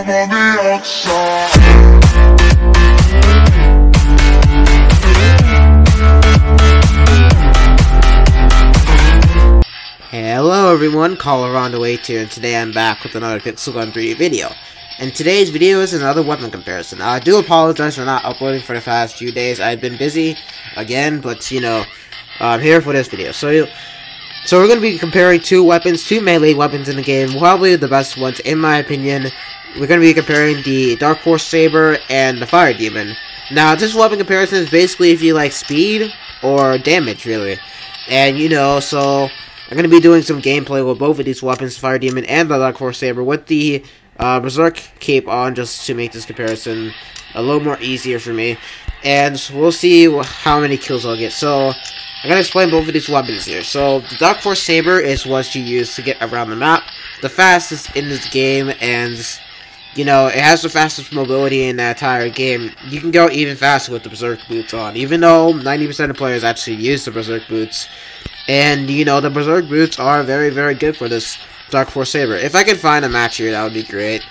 I'm on the outside. Hello everyone, Colorado8 here, and today I'm back with another Pixel Gun 3D video. And today's video is another weapon comparison. I do apologize for not uploading for the past few days. I've been busy again, but you know, I'm here for this video. So we're going to be comparing two melee weapons in the game, probably the best ones in my opinion. We're going to be comparing the Dark Force Saber and the Fire Demon. Now, this weapon comparison is basically if you like speed or damage, really. And you know, so I'm going to be doing some gameplay with both of these weapons, Fire Demon and the Dark Force Saber, with the Berserk cape on, just to make this comparison a little more easier for me. And we'll see how many kills I'll get. So I'm going to explain both of these weapons here. So the Dark Force Saber is what you use to get around the map, the fastest in this game, and you know, it has the fastest mobility in the entire game. You can go even faster with the Berserk boots on, even though 90% of players actually use the Berserk boots. And, you know, the Berserk boots are very, very good for this Dark Force Saber. If I can find a match here, that would be great.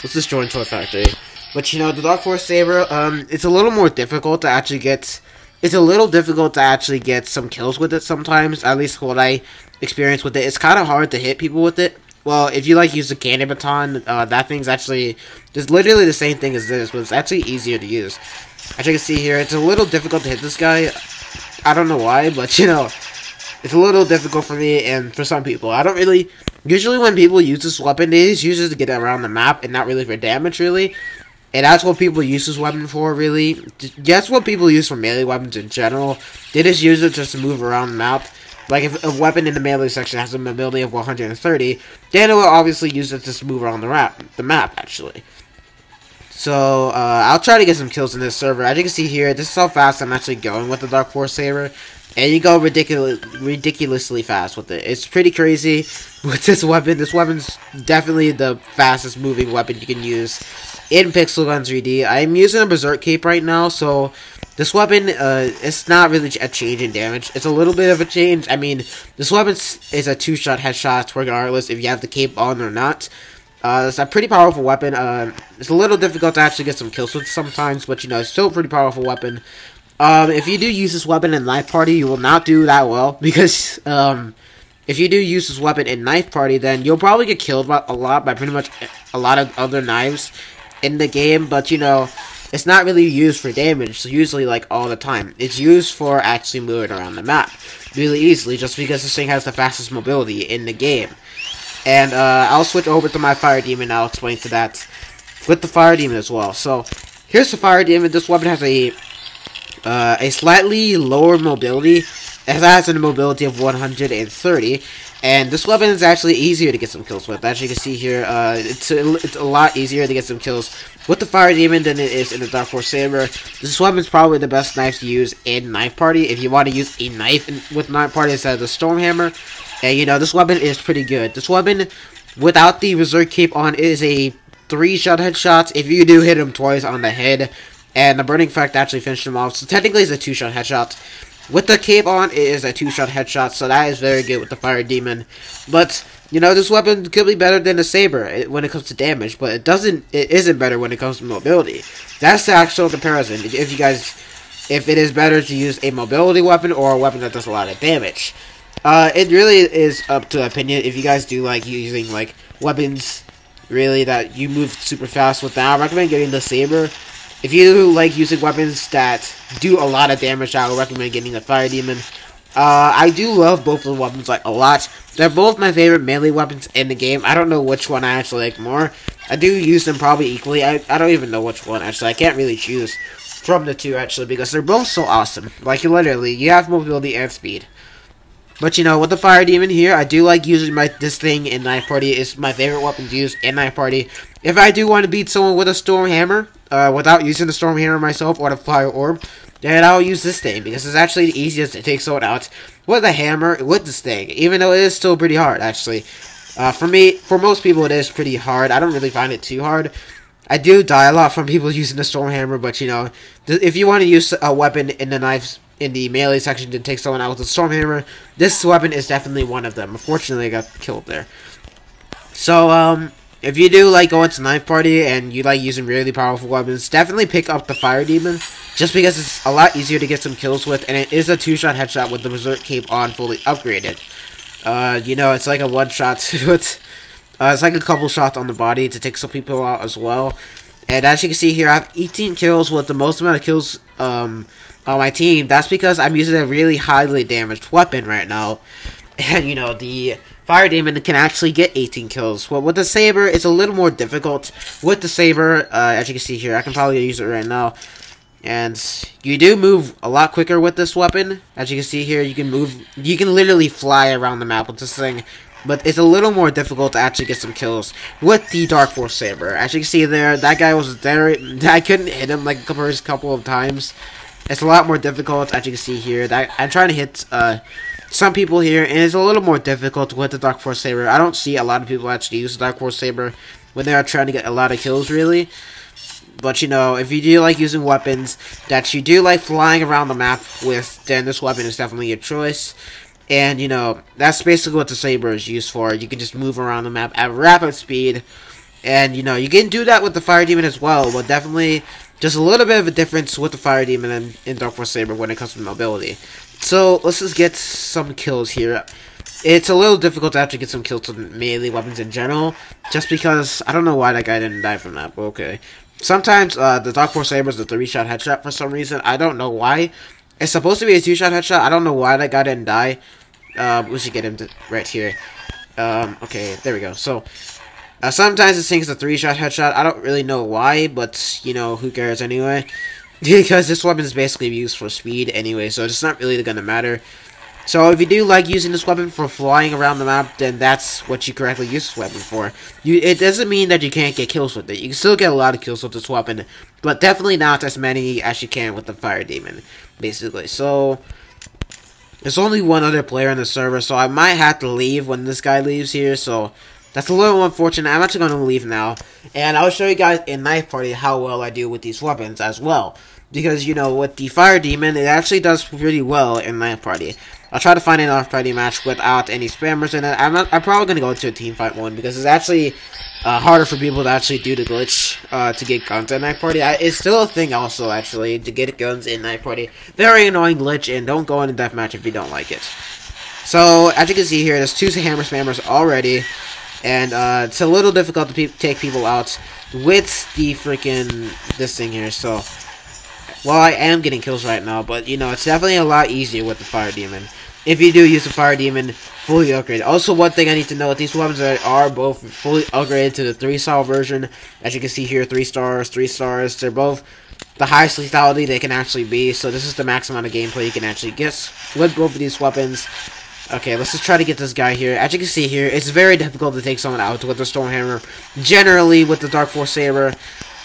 Let's just join Toy Factory. But, you know, the Dark Force Saber, it's a little more difficult to actually get... It's a little difficult to actually get some kills with it sometimes, at least what I experience with it. It's kind of hard to hit people with it. Well, if you, like, use the cannon baton, that thing's actually... It's literally the same thing as this, but it's actually easier to use. As you can see here, it's a little difficult to hit this guy. I don't know why, but, you know... It's a little difficult for me and for some people. I don't really... Usually when people use this weapon, they just use it to get around the map and not really for damage, really. And that's what people use this weapon for, really. That's what people use for melee weapons in general. They just use it just to move around the map. Like, if a weapon in the melee section has a mobility of 130, then it will obviously use it just to move around the map, actually. So, I'll try to get some kills in this server. As you can see here, this is how fast I'm actually going with the Dark Force Saber. And you go ridiculously fast with it. It's pretty crazy with this weapon. This weapon's definitely the fastest moving weapon you can use in Pixel Gun 3D. I'm using a Berserk cape right now, so this weapon, it's not really a change in damage. It's a little bit of a change. I mean, this weapon is a two-shot headshot regardless if you have the cape on or not. It's a pretty powerful weapon. It's a little difficult to actually get some kills with sometimes, but you know, it's still a pretty powerful weapon. If you do use this weapon in Knife Party, you will not do that well, because, if you do use this weapon in Knife Party, then you'll probably get killed a lot by pretty much a lot of other knives in the game, but, you know, it's not really used for damage, so usually, like, all the time. It's used for actually moving around the map really easily, just because this thing has the fastest mobility in the game. And, I'll switch over to my Fire Demon, I'll explain to that with the Fire Demon as well. So, here's the Fire Demon. This weapon has a slightly lower mobility. It has a mobility of 130, and this weapon is actually easier to get some kills with. As you can see here, it's a lot easier to get some kills with the Fire Demon than it is in the Dark Force Saber. This weapon is probably the best knife to use in Knife Party if you want to use a knife with Knife Party instead of the Storm Hammer. And you know, this weapon is pretty good. This weapon, without the Berserk cape on, is a 3-shot headshot. If you do hit him twice on the head, and the Burning Effect actually finished him off. So technically it's a 2-shot headshot. With the cape on, it is a 2-shot headshot. So that is very good with the Fire Demon. But, you know, this weapon could be better than the Saber when it comes to damage. But it isn't better when it comes to mobility. That's the actual comparison. If it is better to use a mobility weapon or a weapon that does a lot of damage. It really is up to opinion. If you guys do like using like weapons really that you move super fast with, that I recommend getting the Saber. If you like using weapons that do a lot of damage, I would recommend getting the Fire Demon. I do love both of the weapons like a lot. They're both my favorite melee weapons in the game. I don't know which one I actually like more. I do use them probably equally. I don't even know which one actually. I can't really choose from the two actually because they're both so awesome. Like you have mobility and speed. But you know, with the Fire Demon here, I do like using this thing in Knife Party. It's my favorite weapon to use in Knife Party. If I do want to beat someone with a Storm Hammer, without using the Storm Hammer myself or the Fire Orb, then I'll use this thing, because it's actually the easiest to take someone out with a hammer with this thing, even though it is still pretty hard, actually. For most people, it is pretty hard. I don't really find it too hard. I do die a lot from people using the Storm Hammer, but you know, if you want to use a weapon in the melee section to take someone out with a Storm Hammer, this weapon is definitely one of them. Unfortunately, I got killed there. So, if you do like going to knife party and you like using really powerful weapons, definitely pick up the fire demon, just because it's a lot easier to get some kills with, and it is a 2-shot headshot with the berserk cape on fully upgraded. You know, it's like a 1-shot with, it's like a couple shots on the body to take some people out as well. And as you can see here, I have 18 kills with the most amount of kills on my team. That's because I'm using a really highly damaged weapon right now. And, you know, the fire demon can actually get 18 kills. Well, with the Saber, it's a little more difficult. With the Saber, as you can see here, I can probably use it right now. And you do move a lot quicker with this weapon. As you can see here, you can literally fly around the map with this thing. But it's a little more difficult to actually get some kills with the Dark Force Saber. As you can see there, that guy was there. I couldn't hit him like a couple of times. It's a lot more difficult, as you can see here. That I'm trying to hit some people here, and it's a little more difficult with the Dark Force Saber. I don't see a lot of people actually use the Dark Force Saber when they are trying to get a lot of kills, really. But, you know, if you do like using weapons that you do like flying around the map with, then this weapon is definitely your choice. And, you know, that's basically what the Saber is used for. You can just move around the map at rapid speed. And, you know, you can do that with the Fire Demon as well. But definitely just a little bit of a difference with the Fire Demon and in Dark Force Saber when it comes to mobility. So, let's just get some kills here. It's a little difficult to actually get some kills with melee weapons in general. Just because, I don't know why that guy didn't die from that, but okay. Sometimes, the Dark Force Saber is a 3-shot headshot for some reason. I don't know why. It's supposed to be a 2-shot headshot. I don't know why that guy didn't die. We should get him to right here. Okay, there we go. So, sometimes this thing's a 3-shot headshot. I don't really know why, but, you know, who cares anyway? Because this weapon is basically used for speed anyway, so it's not really gonna matter. So, if you do like using this weapon for flying around the map, then that's what you correctly use this weapon for. It doesn't mean that you can't get kills with it. You can still get a lot of kills with this weapon, but definitely not as many as you can with the Fire Demon, basically. So, there's only one other player in the server, so I might have to leave when this guy leaves here, so that's a little unfortunate. I'm actually going to leave now, and I'll show you guys in Knife Party how well I do with these weapons as well. Because, you know, with the Fire Demon, it actually does pretty well in Knife Party. I'll try to find an Knife Party match without any spammers in it. I'm probably going to go into a teamfight one, because it's actually harder for people to actually do the glitch to get guns in Knife Party. It's still a thing also, actually, to get guns in Knife Party. Very annoying glitch, and don't go into deathmatch if you don't like it. So, as you can see here, there's 2 hammer spammers already, and it's a little difficult to take people out with the freaking this thing here, so... Well, I am getting kills right now, but, you know, it's definitely a lot easier with the Fire Demon. If you do use the Fire Demon fully upgraded. Also, one thing I need to know, these weapons are both fully upgraded to the 3-star version. As you can see here, 3 stars, 3 stars. They're both the highest lethality they can actually be. So this is the max amount of gameplay you can actually get with both of these weapons. Okay, let's just try to get this guy here. As you can see here, it's very difficult to take someone out with the Stormhammer. Generally, with the Dark Force Saber.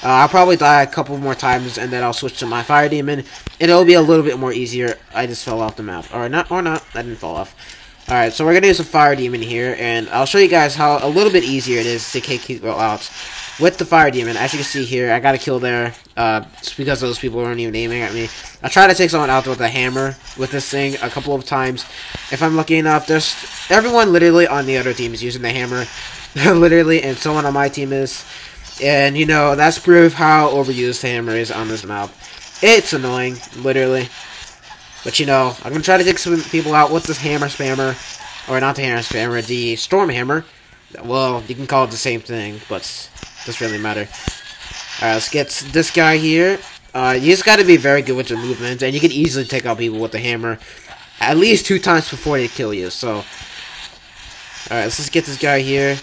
I'll probably die a couple more times, and then I'll switch to my Fire Demon, and it'll be a little bit more easier. I just fell off the map. Or not, I didn't fall off. Alright, so we're going to use a Fire Demon here, and I'll show you guys how a little bit easier it is to take people out with the Fire Demon. As you can see here, I got a kill there, just because those people weren't even aiming at me. I tried to take someone out with a hammer with this thing a couple of times. If I'm lucky enough, there's everyone literally on the other team is using the hammer, literally, and someone on my team is. And, you know, that's proof how overused the hammer is on this map. It's annoying, literally. But, you know, I'm going to try to take some people out with this hammer spammer. Or not the hammer spammer, the storm hammer. Well, you can call it the same thing, but it doesn't really matter. Alright, let's get this guy here. You just got to be very good with your movement. And you can easily take out people with the hammer at least 2 times before they kill you. So, alright, let's just get this guy here.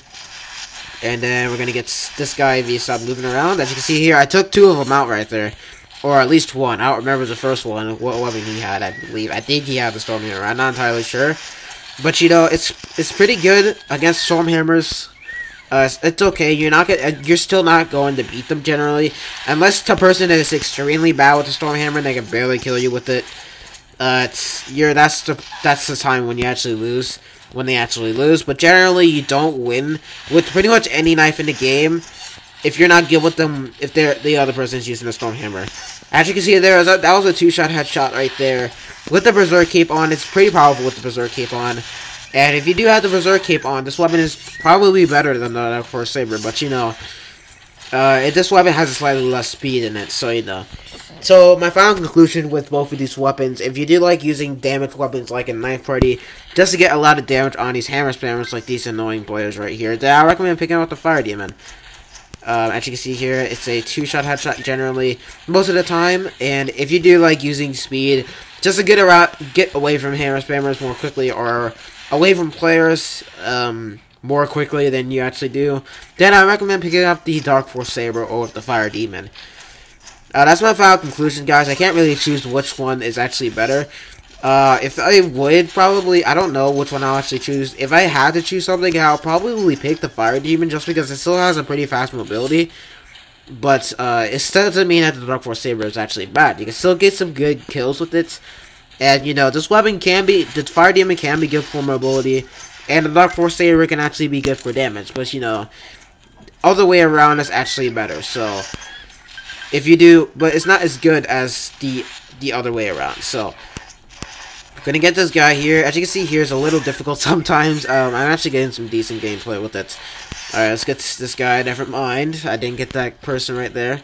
And then we're going to get this guy if he stops moving around. As you can see here, I took 2 of them out right there. Or at least 1. I don't remember the first one, what weapon he had, I believe. I think he had the Stormhammer. I'm not entirely sure. But, you know, it's pretty good against Stormhammers. It's okay. You're still not going to beat them generally. Unless the person is extremely bad with the Stormhammer, they can barely kill you with it. That's the time when you actually lose. When they actually lose, but generally you don't win with pretty much any knife in the game if you're not good with them, if the other person's using a Stormhammer. As you can see there, that was a 2-shot headshot right there. With the Berserk Cape on, it's pretty powerful with the Berserk Cape on. And if you do have the Berserk Cape on, this weapon is probably better than the Dark Force Saber, but you know, this weapon has a slightly less speed in it, so you know. So, my final conclusion with both of these weapons, if you do like using damage weapons like in Knife Party, just to get a lot of damage on these hammer spammers like these annoying players right here, then I recommend picking out the Fire Demon. As you can see here, it's a 2-shot headshot generally, most of the time, and if you do like using speed, just to get away from hammer spammers more quickly, or away from players, more quickly than you actually do, then I recommend picking up the Dark Force Saber or the Fire Demon. That's my final conclusion, guys. I can't really choose which one is actually better. If I would, probably, I don't know which one I'll actually choose. If I had to choose something, I'll probably pick the Fire Demon, just because it still has a pretty fast mobility. But, it still doesn't mean that the Dark Force Saber is actually bad. You can still get some good kills with it. And, you know, this weapon the Fire Demon can be good for mobility. And the Dark Force Saber can actually be good for damage. But, you know, other way around is actually better. So, if you do, but it's not as good as the other way around. So, I'm gonna get this guy here. As you can see here, it's a little difficult sometimes. I'm actually getting some decent gameplay with it. Alright, let's get this guy. Never mind, I didn't get that person right there.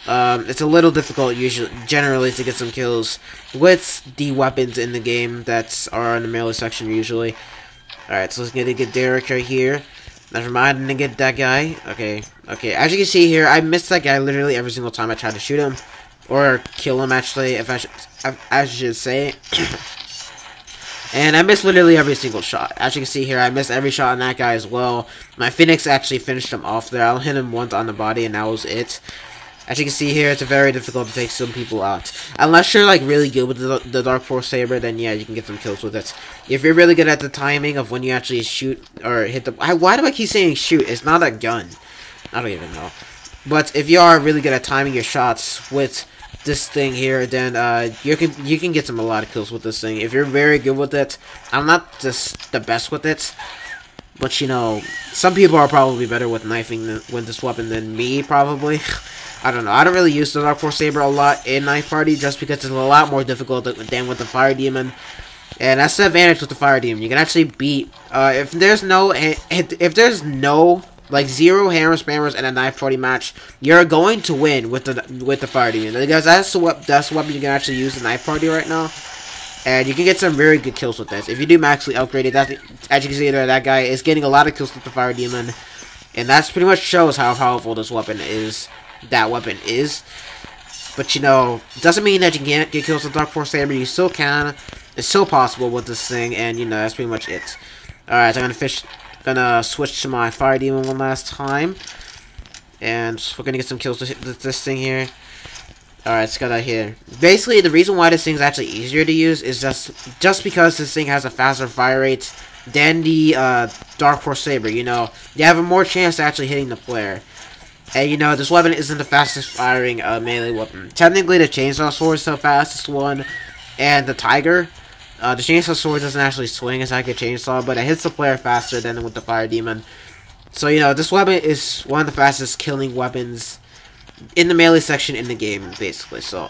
It's a little difficult generally to get some kills with the weapons in the game that are in the melee section usually. Alright, so let's get Derek right here. Never mind, I didn't get that guy. Okay. As you can see here, I missed that guy literally every single time I tried to shoot him. Or kill him, actually, if I should say. And I missed literally every single shot. As you can see here, I missed every shot on that guy as well. My Phoenix actually finished him off there. I'll hit him once on the body, and that was it. As you can see here, it's very difficult to take some people out. Unless you're like really good with the Dark Force Saber, then yeah, you can get some kills with it. If you're really good at the timing of when you actually shoot or hit the... Why do I keep saying shoot? It's not a gun. I don't even know. But if you are really good at timing your shots with this thing here, then you can get a lot of kills with this thing. If you're very good with it, I'm not just the best with it. But you know, some people are probably better with knifing with this weapon than me, probably. I don't know. I don't really use the Dark Force Saber a lot in Knife Party just because it's a lot more difficult than with the Fire Demon. And that's the advantage with the Fire Demon. You can actually beat if there's no like 0 hammer spammers in a Knife Party match, you're going to win with the Fire Demon, because that's the weapon you can actually use in Knife Party right now. And you can get some very good kills with this. If you do maximally upgrade it, as you can see there, that guy is getting a lot of kills with the Fire Demon. And that's pretty much shows how powerful this weapon is. But you know, doesn't mean that you can't get kills with Dark Force Saber. You still can. It's still possible with this thing, and you know, that's pretty much it. Alright, so I'm gonna switch to my Fire Demon one last time. And we're gonna get some kills with this thing here. Alright, let's go out here. Basically, the reason why this thing's actually easier to use is just because this thing has a faster fire rate than the Dark Force Saber. You know, you have a more chance of actually hitting the player. And you know, this weapon isn't the fastest firing melee weapon. Technically, the Chainsaw Sword is the fastest one, and the Tiger. The Chainsaw Sword doesn't actually swing as like a chainsaw, but it hits the player faster than with the Fire Demon. So you know, this weapon is one of the fastest killing weapons in the melee section in the game, basically. So,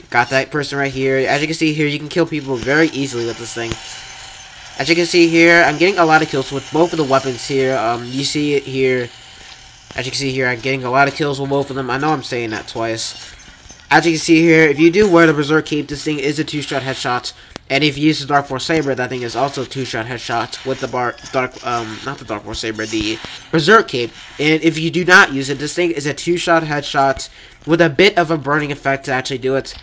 got that person right here. As you can see here, you can kill people very easily with this thing. As you can see here, I'm getting a lot of kills with both of the weapons here. You see it here. As you can see here, I'm getting a lot of kills with both of them. I know I'm saying that twice. As you can see here, if you do wear the Berserk Cape, this thing is a 2-shot headshot. And if you use the Dark Force Saber, that thing is also a 2-shot headshot with the not the Dark Force Saber, the Berserk Cape. And if you do not use it, this thing is a 2-shot headshot with a bit of a burning effect to actually do it.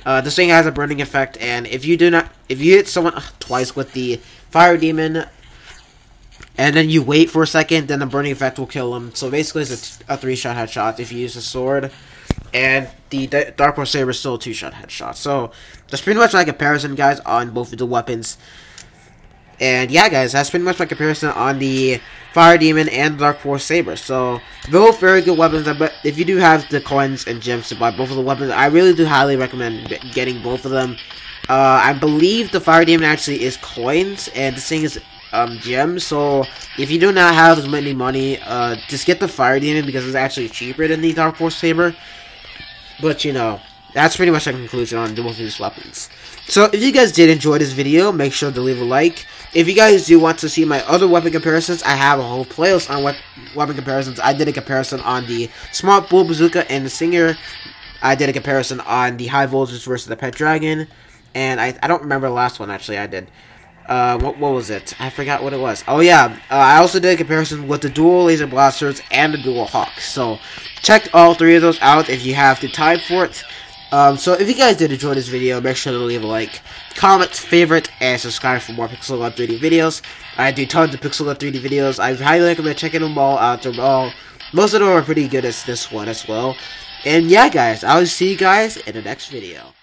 This thing has a burning effect, and if you hit someone twice with the Fire Demon, and then you wait for a second, then the burning effect will kill him. So basically, it's a 3-shot headshot if you use a sword. And the Dark Force Saber is still a 2-shot headshot. So, that's pretty much my comparison, guys, on both of the weapons. And yeah, guys, that's pretty much my comparison on the Fire Demon and the Dark Force Saber. So, both very good weapons. But if you do have the coins and gems to buy both of the weapons, I really do highly recommend getting both of them. I believe the Fire Demon actually is coins, and this thing is gems. So, if you do not have as many money, just get the Fire Demon because it's actually cheaper than the Dark Force Saber. But, you know, that's pretty much a conclusion on both of these weapons. So if you guys did enjoy this video, make sure to leave a like. If you guys do want to see my other weapon comparisons, I have a whole playlist on weapon comparisons. I did a comparison on the Smart Bull Bazooka and the Singer. I did a comparison on the High Voltage versus the Pet Dragon. And I don't remember the last one, actually, I did. What was it? I forgot what it was. Oh yeah, I also did a comparison with the dual laser blasters and the dual hawks. So check all three of those out if you have the time for it. So if you guys did enjoy this video, make sure to leave a like, comment, favorite, and subscribe for more Pixel Gun 3D videos. I do tons of Pixel Gun 3D videos. I highly recommend checking them all out. Most of them are pretty good as this one as well. And yeah, guys, I'll see you guys in the next video.